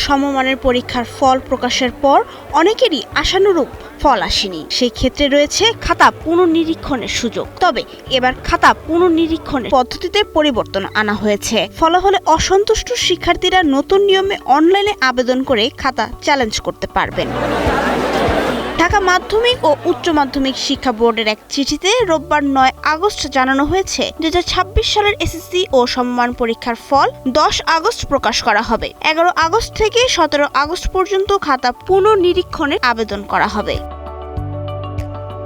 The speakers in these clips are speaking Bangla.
সমমানের পরীক্ষার ফল প্রকাশের পর অনেকেরই আশানুরূপ ফল আসেনি। সেই ক্ষেত্রে রয়েছে খাতা পুনর্নিরীক্ষণের সুযোগ। তবে এবার খাতা পুনর্নিরীক্ষণের পদ্ধতিতে পরিবর্তন আনা হয়েছে। ফলাফলে অসন্তুষ্ট শিক্ষার্থীরা নতুন নিয়মে অনলাইনে আবেদন করে খাতা চ্যালেঞ্জ করতে পারবেন। ঢাকা মাধ্যমিক ও উচ্চ মাধ্যমিক শিক্ষা বোর্ডের এক চিঠিতে রোববার ৯ আগস্ট জানানো হয়েছে ২০২৬ সালের এসএসসি ও সমমান পরীক্ষার ফল ১০ আগস্ট প্রকাশ করা হবে। ১১ আগস্ট থেকে ১৭ আগস্ট পর্যন্ত খাতা পুনর্নিরীক্ষণের আবেদন করা হবে।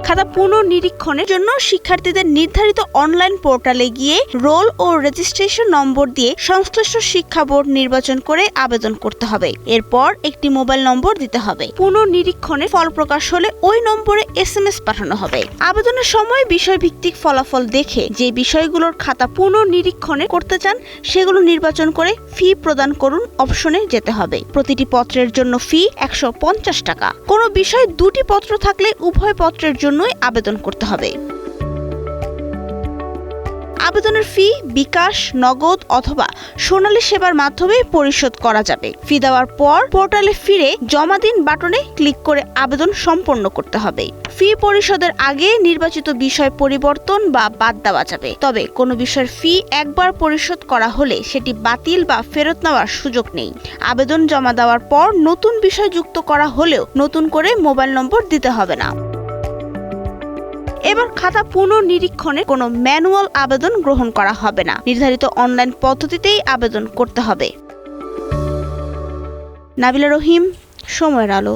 খাতা পুনর্নিরীক্ষণের জন্য শিক্ষার্থীদের নির্ধারিত অনলাইন পোর্টালে গিয়ে রোল ও রেজিস্ট্রেশন নম্বর দিয়ে সংশ্লিষ্ট শিক্ষা বোর্ড নির্বাচন করে আবেদন করতে হবে। এরপর একটি মোবাইল নম্বর দিতে হবে। পুনর্নিরীক্ষণের ফল প্রকাশ হলে ওই নম্বরে SMS পাঠানো হবে। আবেদনের সময় বিষয়ভিত্তিক ফলাফল দেখে যে বিষয়গুলোর খাতা পুনর্নিরীক্ষণে করতে চান সেগুলো নির্বাচন করে ফি প্রদান করুন অপশনে যেতে হবে। প্রতিটি পত্রের জন্য ফি ১৫০ টাকা। কোনো বিষয় দুটি পত্র থাকলে উভয় পত্রের জন্য আবেদন করতে হবে। আবেদনের ফি বিকাশ, নগদ অথবা সোনালী সেবার মাধ্যমে পরিশোধ করা যাবে। ফি দেওয়ার পর পোর্টালে ফিরে জমা দিন বাটনে ক্লিক করে আবেদন সম্পন্ন করতে হবে। ফি পরিশোধের আগে নির্বাচিত বিষয় পরিবর্তন বা বাদ দেওয়া যাবে। তবে কোনো বিষয়ের ফি একবার পরিশোধ করা হলে সেটি বাতিল বা ফেরত নেওয়ার সুযোগ নেই। আবেদন জমা দেওয়ার পর নতুন বিষয় যুক্ত করা হলেও নতুন করে মোবাইল নম্বর দিতে হবে না। এবার খাতা পুনর্নিরীক্ষণে কোনো ম্যানুয়াল আবেদন গ্রহণ করা হবে না। নির্ধারিত অনলাইন পদ্ধতিতেই আবেদন করতে হবে। নাবিলা রহিম, সময়ের আলো।